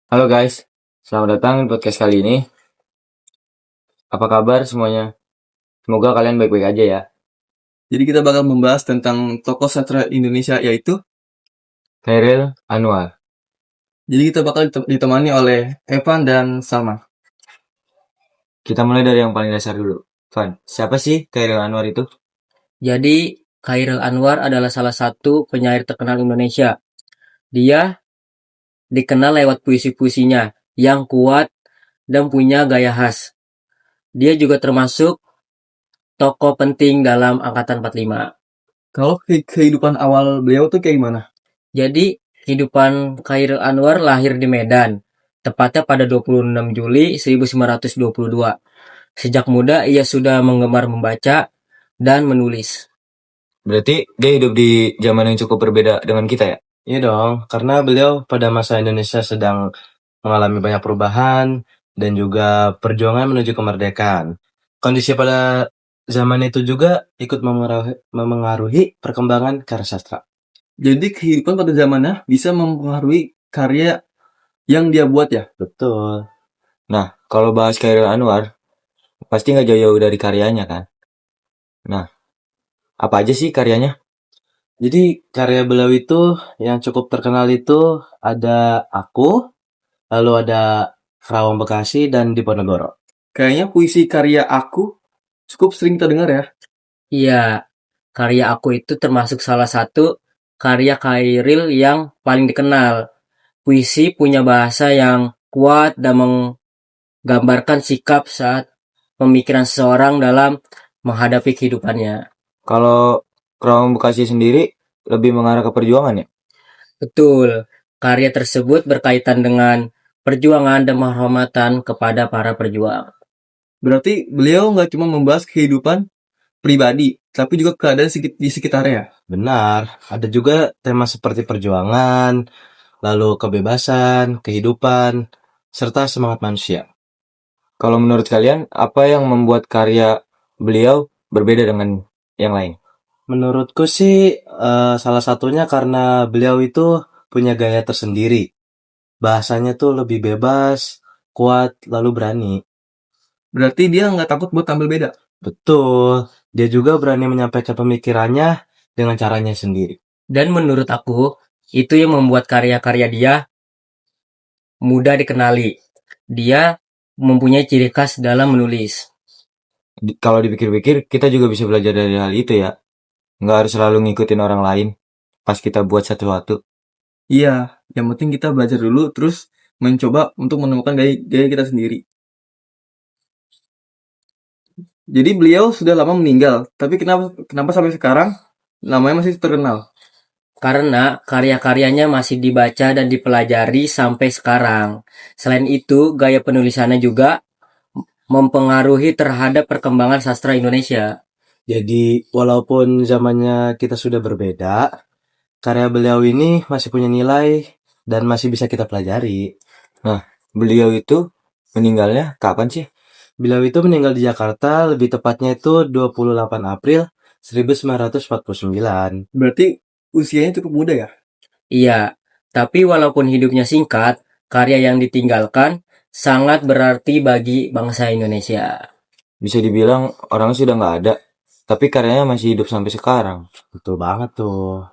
Halo guys, selamat datang di podcast kali ini. Apa kabar semuanya? Semoga kalian baik-baik aja ya. Jadi kita bakal membahas tentang tokoh sastra Indonesia yaitu. Khairil Anwar. Jadi kita bakal ditemani oleh Evan dan Salma. Kita mulai dari yang paling dasar dulu. Van, siapa sih Khairil Anwar itu? Jadi, Khairil Anwar adalah salah satu penyair terkenal Indonesia. Dia dikenal lewat puisi-puisinya yang kuat dan punya gaya khas. Dia juga termasuk tokoh penting dalam Angkatan 45. Kalau kehidupan awal beliau tuh kayak gimana? Jadi, kehidupan Khairil Anwar lahir di Medan, tepatnya pada 26 Juli 1922. Sejak muda ia sudah menggemar membaca dan menulis. Berarti dia hidup di zaman yang cukup berbeda dengan kita ya? Iya dong, karena beliau pada masa Indonesia sedang mengalami banyak perubahan dan juga perjuangan menuju kemerdekaan. Kondisi pada zaman itu juga ikut memengaruhi perkembangan karya sastra. Jadi kehidupan pada zamannya bisa mempengaruhi karya yang dia buat ya? Betul. Nah, kalau bahas Khairil Anwar, pasti nggak jauh-jauh dari karyanya kan? Nah, apa aja sih karyanya? Jadi karya beliau itu yang cukup terkenal itu ada Aku, lalu ada Kerawang Bekasi dan Diponegoro. Kayaknya puisi karya aku cukup sering terdengar ya? Iya, karya aku itu termasuk salah satu karya Khairil yang paling dikenal. Puisi punya bahasa yang kuat dan menggambarkan sikap saat pemikiran seseorang dalam menghadapi kehidupannya. Kalau Kerawang Bekasi sendiri lebih mengarah ke perjuangan ya? Betul, karya tersebut berkaitan dengan perjuangan dan penghormatan kepada para perjuang. Berarti beliau nggak cuma membahas kehidupan pribadi, tapi juga keadaan di sekitarnya. Benar, ada juga tema seperti perjuangan, lalu kebebasan, kehidupan, serta semangat manusia. Kalau menurut kalian, apa yang membuat karya beliau berbeda dengan yang lain? Menurutku sih salah satunya karena beliau itu punya gaya tersendiri. Bahasanya tuh lebih bebas, kuat, lalu berani. Berarti dia nggak takut buat tampil beda. Betul, dia juga berani menyampaikan pemikirannya dengan caranya sendiri. Dan menurut aku, itu yang membuat karya-karya dia mudah dikenali. Dia mempunyai ciri khas dalam menulis. Kalau dipikir-pikir, kita juga bisa belajar dari hal itu ya. Nggak harus selalu ngikutin orang lain pas kita buat sesuatu. Iya, yang penting kita belajar dulu terus mencoba untuk menemukan gaya kita sendiri. Jadi beliau sudah lama meninggal, tapi kenapa sampai sekarang namanya masih terkenal? Karena karya-karyanya masih dibaca dan dipelajari sampai sekarang. Selain itu, gaya penulisannya juga mempengaruhi terhadap perkembangan sastra Indonesia. Jadi, walaupun zamannya kita sudah berbeda, karya beliau ini masih punya nilai dan masih bisa kita pelajari. Nah, beliau itu meninggalnya kapan sih? Beliau itu meninggal di Jakarta, lebih tepatnya itu 28 April 1949. Berarti usianya cukup muda ya? Iya, tapi walaupun hidupnya singkat, karya yang ditinggalkan sangat berarti bagi bangsa Indonesia. Bisa dibilang orangnya sudah nggak ada, tapi karyanya masih hidup sampai sekarang. Betul banget tuh.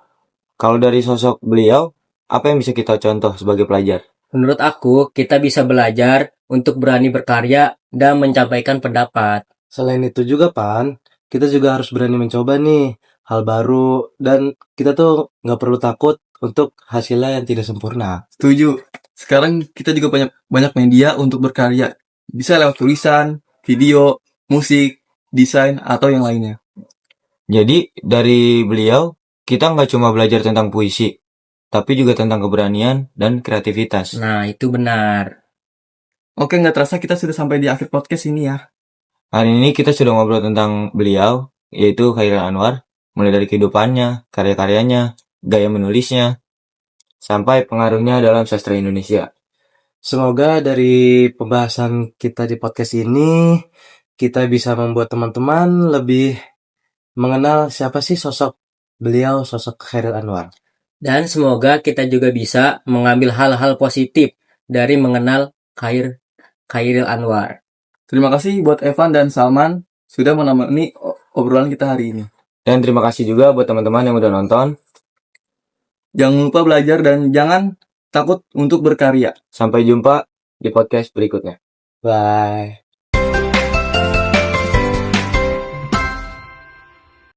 Kalau dari sosok beliau, apa yang bisa kita contoh sebagai pelajar? Menurut aku, kita bisa belajar untuk berani berkarya dan menyampaikan pendapat. Selain itu juga, Pan, kita juga harus berani mencoba nih hal baru dan kita tuh nggak perlu takut untuk hasilnya yang tidak sempurna. Setuju. Sekarang kita juga banyak media untuk berkarya. Bisa lewat tulisan, video, musik, desain, atau yang lainnya. Jadi dari beliau, kita nggak cuma belajar tentang puisi, tapi juga tentang keberanian dan kreativitas. Nah, itu benar. Oke, nggak terasa kita sudah sampai di akhir podcast ini ya. Hari ini kita sudah ngobrol tentang beliau, yaitu Khairil Anwar, mulai dari kehidupannya, karya-karyanya, gaya menulisnya, sampai pengaruhnya dalam sastra Indonesia. Semoga dari pembahasan kita di podcast ini, kita bisa membuat teman-teman lebih mengenal siapa sih sosok beliau, sosok Khairil Anwar. Dan semoga kita juga bisa mengambil hal-hal positif dari mengenal Chairil Anwar. Terima kasih buat Evan dan Salman sudah menemani obrolan kita hari ini. Dan terima kasih juga buat teman-teman yang udah nonton. Jangan lupa belajar dan jangan takut untuk berkarya. Sampai jumpa di podcast berikutnya. Bye.